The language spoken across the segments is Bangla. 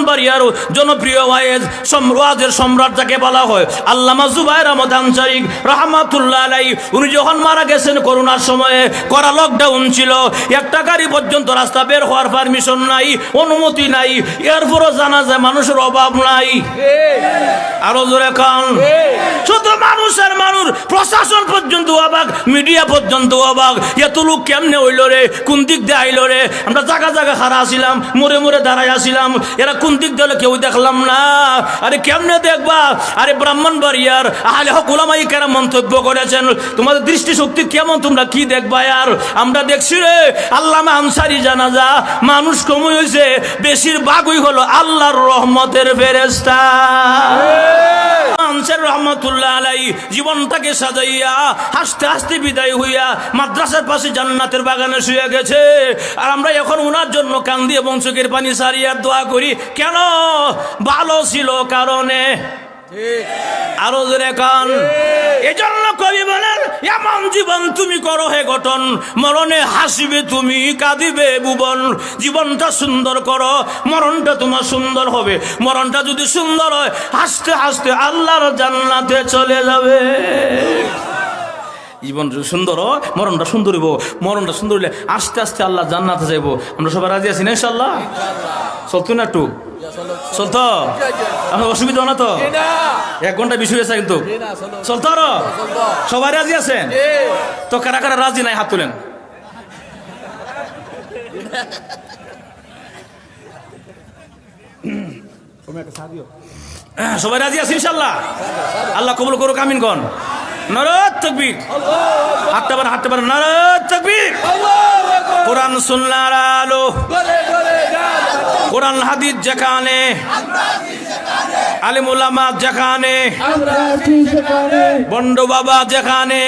ব্রাহ্মণবাড়িয়ার জনপ্রিয় ওয়াজের সম্রাট যাকে বলা হয় আল্লামা জুবায়ের আহমদ আনসারী রাহমাতুল্লাহ আলাইহি, উনি যখন মারা গেছেন করোনার সময়ে, কড়া লকডাউন ছিল, একটা গাড়ি পর্যন্ত রাস্তা বের হওয়ার পারমিশন নাই, অনুমতি নাই, এরপরও জানা যায় মানুষের অভাব নাই। আরো জোরে কান। শুধু মানুষের মানুষ, প্রশাসন পর্যন্ত অবাক, মিডিয়া পর্যন্ত অবাক, এত লোক কেমনে হইল রে, কোন দিক দিয়ে আইল রে? আমরা জায়গা জায়গা খাড়া আসিলাম, মোড়ে মোড়ে দাঁড়াই আসিলাম, এরা কোন দিক দিয়ে কেউ দেখলাম না। আরে কেমনে দেখবা? আরে ব্রাহ্মণবাড়িয়ার আহলে হক উলামায়ে কেরাম মন্তব্য করেছেন, তোমাদের দৃষ্টিশক্তি কেমন, তোমরা কি দেখবা? আর আমরা দেখছি রে আল্লামা আনসারী জানাজা, মানুষ কম হয়েছে, বেশিরভাগই হলো আল্লাহর রহমতের ফেরেশতা। আনসারী রহমাতুল্লাহ আলাইহি জীবনটাকে সাজাইয়া হাসতে হাসতে বিদায় হইয়া মাদ্রাসার পাশে জান্নাতের বাগানে শুয়ে গেছে। আর আমরা এখন ওনার জন্য কান্দি এবং চোখের পানি সারিয়া দোয়া করি। কেন? ভালো ছিল কারণে। আরো জোরে কান। এই জন্য কবি বলেন, এমন জীবন তুমি করো হে গঠন, মরণে হাসিবে তুমি, কাঁদিবে ভুবন। জীবনটা সুন্দর করো, মরণটা তোমার সুন্দর হবে। মরণটা যদি সুন্দর হয়, হাসতে হাসতে আল্লাহর জান্নাতে চলে যাবে। জীবন সুন্দর, মরণটা সুন্দর হইব, মরণটা সুন্দর হইলে আস্তে আস্তে আল্লাহ জান্নাতে যাইব। আমরা সবাই রাজি আছি না ইনশাআল্লাহ? চলতো না একটু? চলতো? আপনার অসুবিধা না তো? 1 ঘন্টা বেশি হয়েছে কিন্তু চলতো। আরো সবাই রাজি আছেন তো? কারা কারা রাজি নাই হাত তুলেন। সবাই রাজি আছে ইনশাআল্লাহ? আল্লাহ কবুল করুক, আমিন কোন। নারায়ে তাকবীর। হাঁটতে পারেন। নারায়ে তাকবীর। কোরআন সুন্নাহর আলো, কোরআন হাদিস যেখানে, আলেম উলামা যেখানে, বন্ড বাবা যেখানে,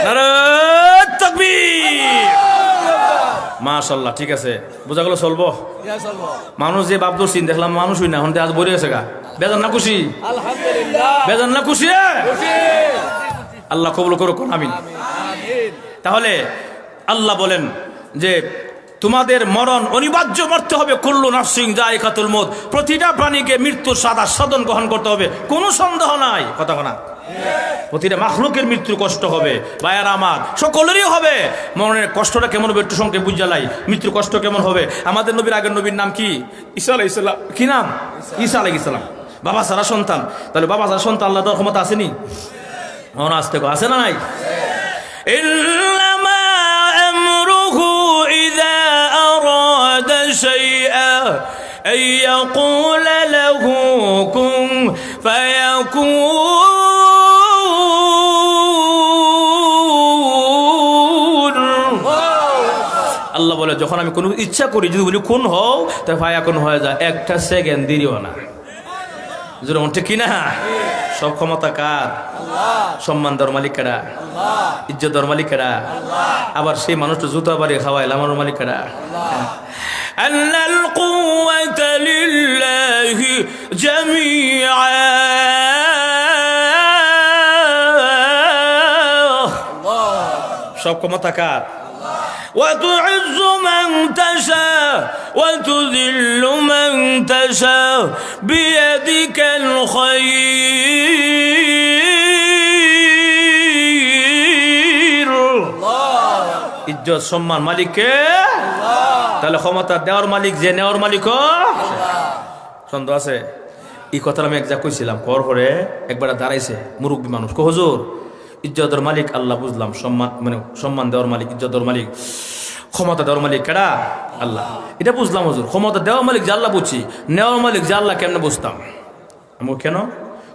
নারায়ে তাকবীর। মাশাআল্লাহ, ঠিক আছে, বোঝা গেল। চলবো? মানুষ যে বাপ দর্শিন দেখলাম, মানুষই না, আজ বলে গেছে গা। বেজান না খুশি? বেজান না খুশি? আল্লাহ কবুল করুক, আমিন। তাহলে আল্লাহ বলেন যে তোমাদের মরণ অনিবার্য, মরতে হবে। কুল্লু নাফসিন যায়কাতুল মউত, প্রতিটা প্রাণীকে মৃত্যুর স্বাদ আস্বাদন গ্রহণ করতে হবে, কোনো সন্দেহ নাই। কথা না, প্রতিটা মাখলুকের মৃত্যুর কষ্ট হবে। ভাইয়ারা আমার, সকলেরই হবে। মরণের কষ্টটা কেমন হবে একটু সঙ্গে বুঝালাই, মৃত্যুর কষ্ট কেমন হবে। আমাদের নবীর আগের নবীর নাম কি? ঈসা আলাইহিস সালাম। কি নাম? ঈসা আলাইহিস সালাম। বাবা সারা সন্তান। তাহলে বাবা সারা সন্তান আল্লাহ দেওয়ার ক্ষমতা আসেনি? আসতে আছে না নাই? ইন্নামা আমরুহু ইযা আরাদা শাইআ আইয়াকুলা লাহু কুন ফায়াকুন। আল্লাহ বলে, যখন আমি কোনো ইচ্ছা করি, যদি বলি কোন হও, তাই ফায়াকুন হয়ে যায়। একটা সেকেন্ড দেরিও না। যেরকম ঠিক কিনা? সব ক্ষমতা কার? সম্মান দেওয়ার মালিক কারা? ইজ্জত দেওয়ার মালিক কারা? আবার সেই মানুষটা জুতা বাড়ি খাওয়াইল, আমার মালিক কারা? আল্লাল কুওয়াতা লিল্লাহি জামিআ। সব ক্ষমতা কার? وتعز من تشاء وتذل من تشاء بيدك الخير। ইজ্জত সম্মান মালিককে। তাহলে ক্ষমতা দেওয়ার মালিক যে, নেওয়ার মালিক সন্দেহ আছে? এই কথাটা আমি এক জায়গায় কইছিলাম, কর পরে একবার দাঁড়াইছে মুরব্বী মানুষ, কো হুজুর, ইজ্জতের মালিক আল্লাহ বুঝলাম, সম্মান মানে সম্মান দেওয়ার মালিক, ইজ্জতের মালিক, ক্ষমতা দেওয়ার মালিক কেডা? আল্লাহ। এটা বুঝলাম হুজুর, ক্ষমতা দেওয়ার মালিক যে আল্লাহ বুঝছি, নেওয়ার মালিক যে আল্লাহ কেমনে বুঝতাম? আমি কেন?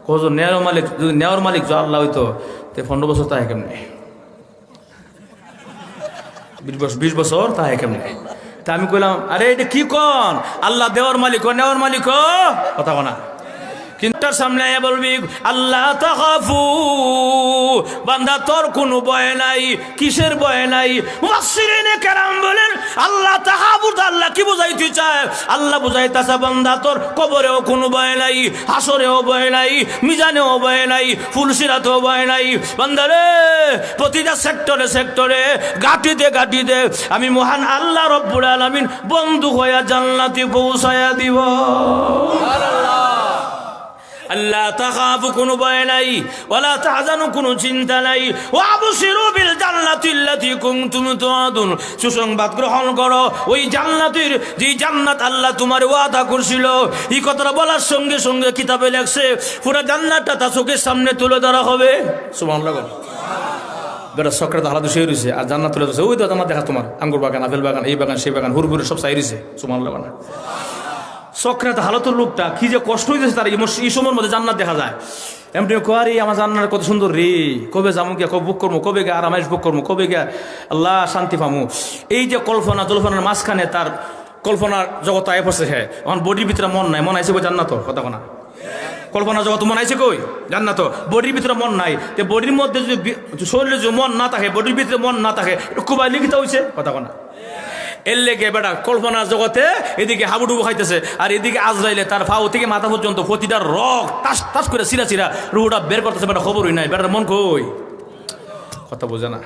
হুজুর, নেওয়ার মালিক যদি নেওয়ার মালিক যে আল্লাহ হইতো, তো 15 বছর তাই কেমনে? 20 বছর তাই কেমনে? তা আমি কইলাম, আরে এটা কি কন? আল্লাহ দেওয়ার মালিক ও নেওয়ার মালিক ও কথা না। কিন্তু সামনে বলবি আল্লাহ তাখাফু, বান্দা তোর কোনো ভয় নাই। কিসের ভয় নাই? মুফাসসিরিনে কেরাম বলেন আল্লাহ তাখাফু, আল্লাহ কি বুঝাইতে চায়? আল্লাহ বুঝাইতেছে বান্দা তোর কবরেও কোনো ভয় নাই, হাসরেও ভয় নাই, মিজানেও ভয় নাই, ফুলসিরাতেও ভয় নাই। বান্দারে প্রতিটা সেক্টরে সেক্টরে গাটিতে গাটিতে আমি মহান আল্লাহ রব্বুল আলামিন বন্ধু হইয়া জান্নাতে পৌঁছায়া দিব। আল্লাহ তাখাফু, কোনো ভয় নাই, ওয়ালা তাহজানু, কোনো চিন্তা নাই, ওয়া আবশিরু বিল জান্নাতিল্লাতী কুনতুম তুআদুন, সুসংবাদ গ্রহণ করো ওই জান্নাতের, যে জান্নাত আল্লাহ তোমার ওয়াদা করছিল। এই কথাটা বলার সঙ্গে সঙ্গে কিতাবে লেখছে পুরো জান্নাতটা তার চোখের সামনে তুলে ধরা হবে। সুবহানাল্লাহ। বেটা সক্রেত হালাত শুয়ে রয়েছে আর জান্নাত তুলে ধরছে। ওই তো জান্নাত দেখা তোমার, আঙ্গুর বাগান, আপেল বাগান, এই বাগান সেই বাগান, হুরবুরে সব চাই রয়েছে। সুবহানাল্লাহ। সক্রেত হালাতুর লোকটা কি যে কষ্ট হইতেছে তার এই সময়ের মধ্যে জান্নাত দেখা যায়। এমনি কোয়ারি আমার জান্নাত কত সুন্দর রে, কবে যাবো গিয়া, কবে বুক করবো, কবে গিয়ে আরামাইশ বুক করবো, কবে গিয়া আল্লাহ শান্তি পামু। এই যে কল্পনা জল্পনার মাঝখানে তার কল্পনার জগৎ আয় পড়ছে। হ্যাঁ, এখন বডির ভিতরে মন নাই, মন আইছে কই জান্নাত, কথা কোনা কল্পনা জগৎ মন আইছে কই জান্নাত, বডির ভিতরে মন নাই। তো বডির মধ্যে যদি শরীরে যদি মন না থাকে, বডির ভিতরে মন না থাকে, খুবই লিখিত হয়েছে, কথা কোনা। এর লেগে বেটা কল্পনার জগতে এদিকে হাবুডুবু খাইতেছে আর এদিকে আজরাইলে তার পাও থেকে মাথা পর্যন্ত প্রতিটা রক টাস টাস করে চিরা চিরা রুহুটা বের করতেছে। বেটা খবরই নাই, বেটার মন কই, কথা বোঝে না,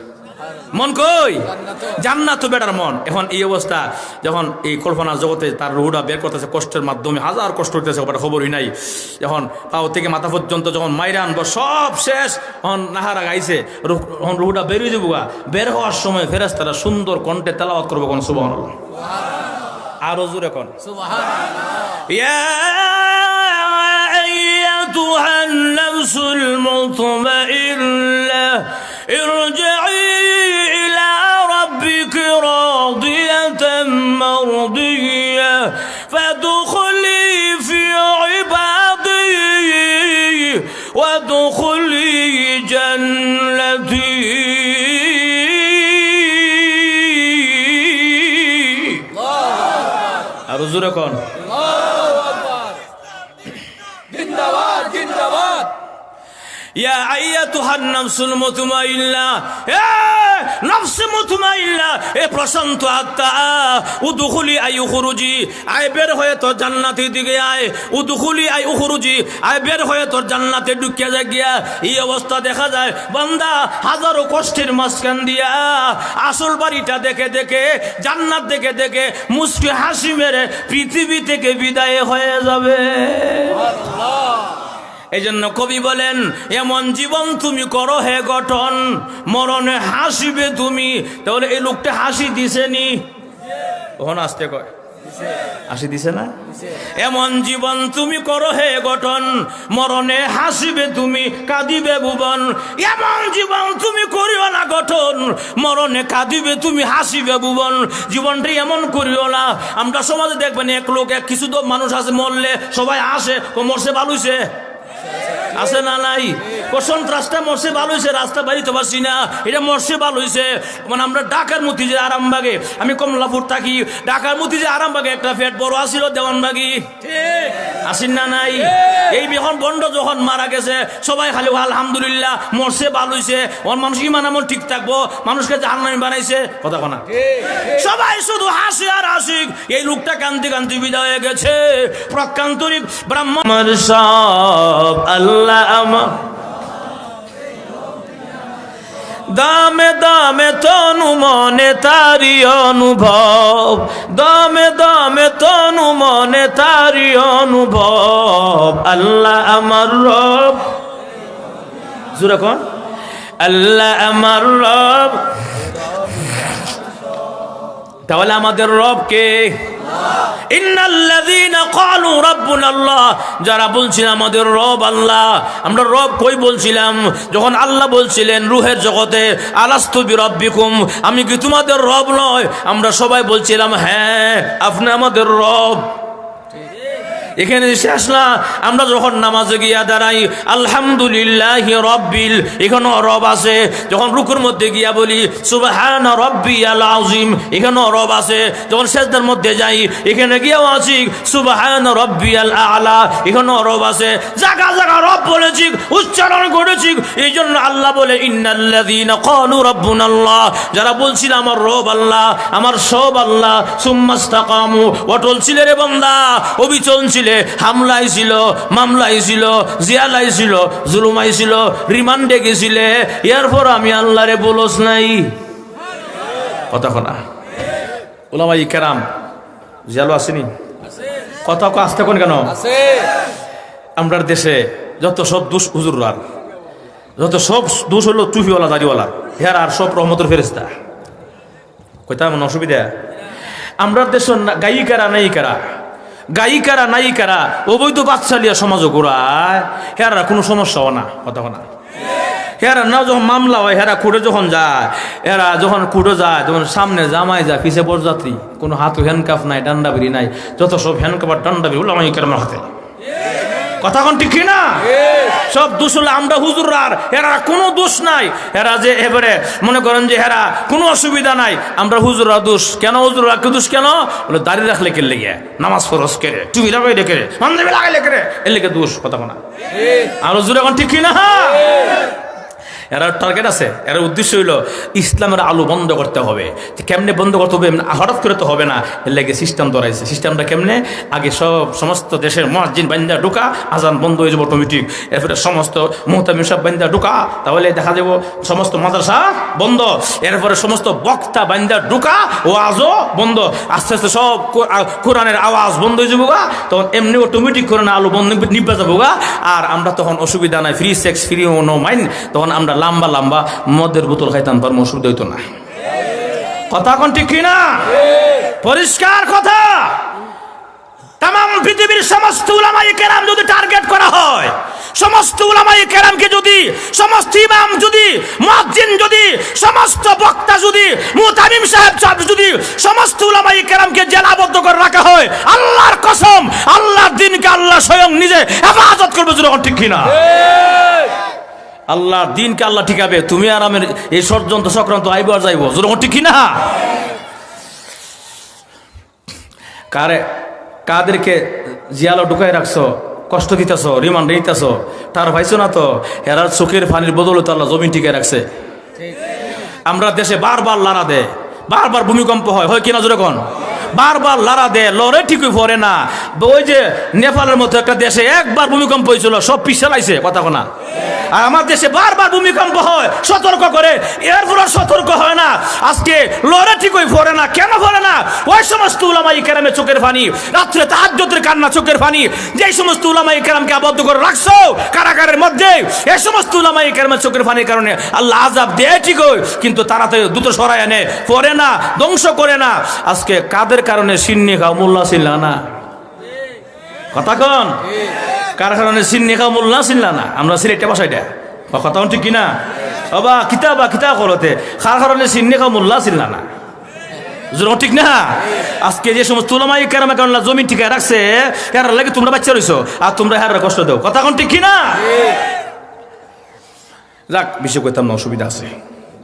মন কই জান্নাত তো বেটার মন। এখন এই অবস্থা যখন এই কল্পনার জগতে তার রুহুটা বের করতেছে কষ্টের মাধ্যমে, হাজার কষ্ট হইতেছে, বেটা খবরই নাই। যখন পাও থেকে মাথা পর্যন্ত যখন মাইরা আনবো সব শেষ, তখন নাহারা গাইছে, তখন রুহুটা বেরিয়ে যাবো। বের হওয়ার সময় ফেরেশতারা সুন্দর কণ্ঠে তেলাওয়াত করবো, কোন সুবহানাল্লাহ, আরো জোরে কোন সুবহানাল্লাহ। ইয়া আইয়াতুহান নাফসুল মুতমাইন্নাহ ইরজিই ইলা রাব্বিকি রাদিয়াতাম মারদিয়াহ ফাদখুলি ফি ইবাদি ওয়াদখুলি জান্নাতি। আরো জোরে কোন আল্লাহু আকবার, জিন্দাবাদ জিন্দাবাদ। ইয়া আইয়াতুহান নাফসুল মুতমাইন্নাহ, এ নফস মুতমাইন্নাহ, এ প্রশান্ত আত্মা, উদখুলি আই উখরুজি, আয় বের হয়ে তোর জান্নাতের দিকে আয়, উদখুলি আই উখরুজি, আয় বের হয়ে তোর জান্নাতে ঢুকিয়া যা গিয়া। এই অবস্থা দেখা যায় বান্দা হাজারো কষ্টের মাঝখান দিয়া আসল বাড়িটা দেখে দেখে, জান্নাত দেখে দেখে মুস্কি হাসি মেরে পৃথিবী থেকে বিদায় হয়ে যাবে। এই জন্য কবি বলেন এমন জীবন তুমি করো হে গঠন, মরণে হাসিবে তুমি। তাহলে এই লোকটা হাসি দিছেনি, কখন আসতে কয় হাসি দিছে না? এমন জীবন তুমি করো হে গঠন, মরণে হাসিবে তুমি, কাঁদিবে ভুবন। এমন জীবন তুমি করিও না গঠন, মরণে কাঁদিবে তুমি, হাসিবে ভুবন। জীবনটা এমন করিও না। আমরা সমাজে দেখবেন এক লোক, এক কিছু তো মানুষ আছে মরলে সবাই আসে, ও মরছে ভালোইছে, আছে না নাই? সন্ত্রাসটা মরছে ভালো হয়েছে, রাস্তা বাড়িতে পারছি না, এটা মরছে ভালো হয়েছে। মানে আমরা ঢাকার মতি যে আরামবাগে, আমি কমলাপুর থাকি, ঢাকার মতি যে আরামবাগে একটা ফ্যাট বড় আসিল দেওয়ানবাগি, আসিন না নাই? এই বিহন বন্ড যখন মারা গেছে সবাই খালি আলহামদুলিল্লাহ মরছে ভালো হয়েছে, ওর মানুষ ইমান আমল ঠিক থাকবো, মানুষকে জাহান্নামী বানাইছে, কথা কনা সবাই শুধু হাসি আর হাসিক। এই লোকটা কান্তি কান্তি বিদায় হয়ে গেছে। প্রকান্তরিক ব্রাহ্মণ সব আল্লাহ আমার দামে দামে তনু মনে তারি অনুভব, দামে দামে তনু মনে তারি অনুভব। আল্লাহ আমার রব, জোরে কোন আল্লাহ আমার রব। তাহলে আমাদের রব কে? ইন্নাল্লাযীনা ক্বালু রাব্বুনাল্লাহ, যারা বলছিল আমাদের রব আল্লাহ। আমরা রব কই বলছিলাম? যখন আল্লাহ বলছিলেন রূহের জগতে, আলাস্তু বিরাব্বিকুম, আমি কি তোমাদের রব নয়? আমরা সবাই বলছিলাম হ্যাঁ আপনি আমাদের রব। এখানে শেষ না, আমরা যখন নামাজে গিয়া দাঁড়াই আলহামদুলিল্লাহি রব্বিল, এখানেও রব আছে। যখন রুকুর মধ্যে গিয়া বলি সুবহান রব্বিয়াল আযীম, এখানেও রব আছে। যখন সেজদার মধ্যে যাই এখানে গিয়াও আছি সুবহান রব্বিয়াল আ'লা, এখানেও রব আছে। জায়গা জায়গা রব বলেছি, উচ্চারণ করেছি। এই জন্য আল্লাহ বলে ইন্নাল্লাযীনা ক্বালু রাব্বুনাল্লাহ, যারা বলছিল আমার রব আল্লাহ, আমার সব আল্লাহ, সুম্মাস্তাকামু, অটল ছিল রে বান্দা, অবিচল ছিলে, হামলাই ছিল, মামলাই ছিল, জিয়ালাই ছিল, জুলুমাই ছিল, রিমান্ডে গেছিলে, এরপর আমি আল্লাহরে বলস নাই কথা কোনা। ওলামাই কেরাম জিয়ালো আসেনি কথা আসতে কোন কেন আমরা দেশে যত সব দুষ হুজুরার, যত সব দোষ হলো টুপিওয়ালা দাড়িওয়ালা, হের আর সব রহমতের ফেরেশতা। কইতা এমন অসুবিধা আমরা দেশের গায়িকারা নায়িকারা, গায়িকারা নায়িকারা অবৈধ বাচ্চালিয়া সমাজও ঘোরায়, হেরা কোনো সমস্যাও না কথা না। হেরা না যখন মামলা হয়, হেরা কুড়ে যখন যায়, এরা যখন কুড়ে যায় তখন সামনে জামাই যায়, পিছে বরযাত্রী, কোনো হাত হ্যান্ডকাফ নাই, ডান্ডা বিড়ি নাই, যত সব হ্যান্ডকাফ আর ডান্ডা বিড়ি ওলামায়ে কেরামের হাতে। কথা কোন ঠিক না? সব দোষ হলো আমরা হুজুরার, এরা কোনো দোষ নাই। এরা যে এবারে মনে করেন যে এরা কোনো অসুবিধা নাই, আমরা হুজুরা দোষ কেন? হুজুরা কে দোষ কেন? বলে দাড়ি রাখলে কে লেগে, নামাজ ফরজ করে, টুপি লাগাই লেগে, পাঞ্জাবি লাগাই লেগে, এর লেগে দোষ কথা কোনা। আর হুজুর এখন ঠিক না? এরা টার্গেট আছে, এর উদ্দেশ্য হইলো ইসলামের আলো বন্ধ করতে হবে। কেমনে বন্ধ করতে হবে? হঠাৎ করে তো হবে না, এর লেগে সিস্টেম ধরাইছে। সিস্টেমটা কেমনে? আগে সমস্ত দেশের মুয়াজ্জিন বান্দা ঢুকা, আজান বন্ধ হয়ে যাবো অটোমেটিক। এরপরে সমস্ত মুহতামিম সাহেব বান্দা ঢুকা, তাহলে দেখা যাব সমস্ত মাদ্রাসা বন্ধ। এরপরে সমস্ত বক্তা বান্দা ঢুকা, ওয়াজও বন্ধ। আস্তে আস্তে সব কোরআনের আওয়াজ বন্ধ হয়ে যাবো গা, তখন এমনি অটোমেটিক করে আলো বন্ধ নিভে যাবো গা। আর আমরা তখন অসুবিধা নাই, free sex, free no mind, তখন আমরা লম্বা লম্বা মদের বোতল খাইতাম, পারবো, অসুবিধা হইতো না। কথা কোন ঠিক কিনা? পরিষ্কার কথা। তাম পৃথিবীর সমস্ত উলামায়ে কেরাম যদি টার্গেট করা হয়, সমস্ত উলামায়ে কেরামকে যদি, সমস্ত ইমাম যদি, মুয়াজ্জিন যদি, সমস্ত বক্তা যদি, মুতামিম সাহেব যদি, সমস্ত উলামায়ে কেরামকে জেলাবদ্ধ করে রাখা হয়, আল্লাহর কসম, আল্লাহর দ্বীনকে আল্লাহ স্বয়ং নিজে হেফাজত করবে। যখন ঠিক কিনা? আল্লাহর দ্বীনকে আল্লাহ ঠিকাবে। তুমি আর আমার এই ষড়যন্ত্র চক্রান্ত আইব আর যাইব। যখন ঠিক কিনা? কাদেরকে জিয়ালো ঢুকাই রাখছো, কষ্ট দিতেছ, রিমান্ডে নিতেছ, তার ভাইছো না তো এরা চোখের পানির বদলে আল্লাহ জমিন টিকে রাখছে। আমরা দেশে বারবার লড়া দেয়, বারবার ভূমিকম্প হয় কিনা? যখন বারবার লড়া দেয়, লড়ে ঠিকই পড়ে না। ওই যে নেপালের মতো একটা দেশে একবার ভূমিকম্প হয়েছিল, সব পিছালাইছে কথা কোনা। আর আমার দেশে বারবার ভূমিকম্প হয়, সতর্ক করে, এরপর সতর্ক হয় না। আজকে লড়ে ঠিকই পড়ে না। কেন পড়ে না? ওই সমস্ত উলামায়ে কেরামের চোখের পানি, রাত্রে তাহাজ্জুদের কান্না, চোখের পানি, যে সমস্ত উলামায়ে কেরামকে আবদ্ধ করে রাখছো কারাগারের মধ্যে, এই সমস্ত উলামায়ে কেরামের চোখের পানির কারণে আল্লাহ আযাব দেয় ঠিকই, কিন্তু তারা তো দ্রুত সরাই আনে, পড়ে না, ধ্বংস করে না। আজকে কাদের কারণে সিন্নি খাও মোল্লা ছিল না? কথা কন, কার কারণে সিন্নি খাও মোল্লা ছিল না? আমরা সিলেটে বাসাইটা কথা ঠিক কিনা? বাবা কিতাব করতে কার কারণে সিন্নি খাও মোল্লা ছিল না? ঠিক না? আজকে যে সমস্ত উলামায়ে কেরামের কারণে জমি ঠিকায় রাখছে, এর লাগে তোমরা বাচ্চা রইছো, আর তোমরা হের কষ্ট দাও। কথা কোন ঠিক কিনা? যাক, বিষয় কইতাম না, অসুবিধা আছে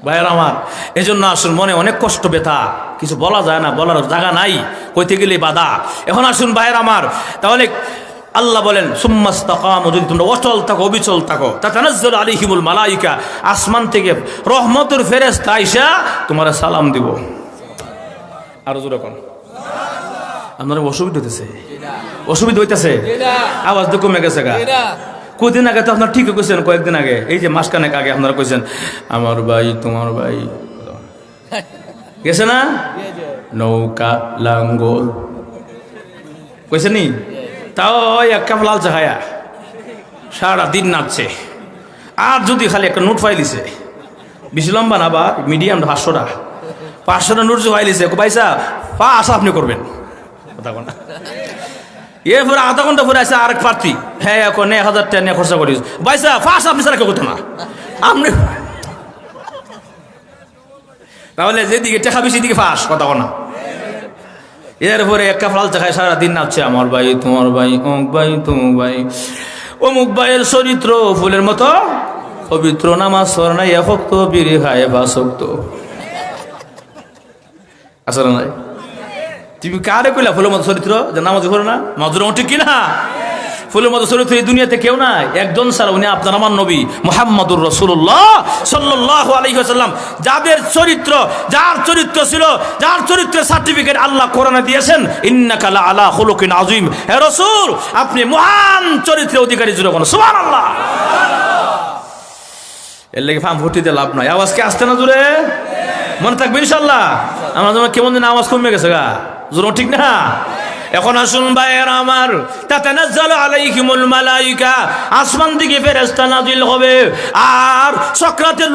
ভাইয়ের আমার। এই জন্য আসুন, মনে অনেক কষ্ট, ব্যথা, কিছু বলা যায় না, বলার জায়গা নাই, কইতে গেলে বাধা। এখন আসুন ভাইয়ের আমার, তাহলে আল্লাহ বলেন সুম্মাস্তাকামু, যদি তোমরা অচল থাকো, অবিচল থাকো, তাতানাজ্জালু আলাইহিমুল মালাইকা, আসমান থেকে রহমতের ফেরেশতা আইসা তোমারে সালাম দিব। আর জোরে কোন আপনারা অসুবিধা হইতেছে? অসুবিধা হইতেছে? আওয়াজ তো কমে গেছে গা। কদিন আগে তো আপনার ঠিকই কইছেন, কয়েকদিন আগে, এই যে মাসখানেক আগে আপনারা কইছেন আমার ভাই তোমার ভাই, গেছে না? নৌকা লাঙ্গল কইছে নি? তাও এক কাপ লাল চা খায়া সারা দিন নাচছে। আর যদি খালি একটা নোট ফাইলিছে, বেশি লম্বা না, বা মিডিয়াম, 500টা নোট যে ফাইলিছে, পয়সা পাস আপনি করবেন কথা কোন। এরপরে আধা ঘন্টা পরে আছে আরেক প্রার্থী, হ্যাঁ এখন 1000 টাকা নিয়ে খরচা করিস, পয়সা ফাঁস আপনি ছাড়া কেউ করতো না আপনি। তাহলে যেদিকে টাকা বেশি দিকে ফাঁস কথা কোন। এরপরে একটা ফালতে খায় সারাদিন নাচছে, আমার ভাই তোমার ভাই, অমুক ভাই তমুক ভাই। অমুক ভাইয়ের চরিত্র ফুলের মতো পবিত্র, নামাজ পড়ে নাই এফক্ত, বিড়ি খায় বাসক্ত। আসলে নাই, তুমি কারে কইলা ফুলের মতো চরিত্র, যে নামাজ পড়ে না? মাজুর ঠিক কিনা? ফুলের মতো চরিত্র এই দুনিয়াতে কেউ নাই, একজন ছাড়া, উনি আপনার আমার নবী মুহাম্মদুর রাসূলুল্লাহ সাল্লাল্লাহু আলাইহি ওয়াসাল্লাম। যাদের চরিত্র, যার চরিত্র ছিল, যার চরিত্রের সার্টিফিকেট আল্লাহ কোরআনে দিয়েছেন, ইন্নাকা লা আলা খুলুকিন আযীম, হে রাসূল আপনি মহান চরিত্রের অধিকারী। জুড়ে কোন সুবহানাল্লাহ। এর লাগি ফার্ম ভর্তিতে লাভ নাই। আওয়াজ কি আসতে না জুড়ে? মনে থাকবে ইনশাআল্লাহ। আমরা যেমন কেমন দিন আওয়াজ কমে গেছে গা, জোর ঠিক না? এখন আসুন ভাইয়ের আমার, তাতানাজ্জালু আলাইহিমুল মালাইকা, আসমান থেকে ফেরেশতা নাজিল হবে, আর সক্রাতের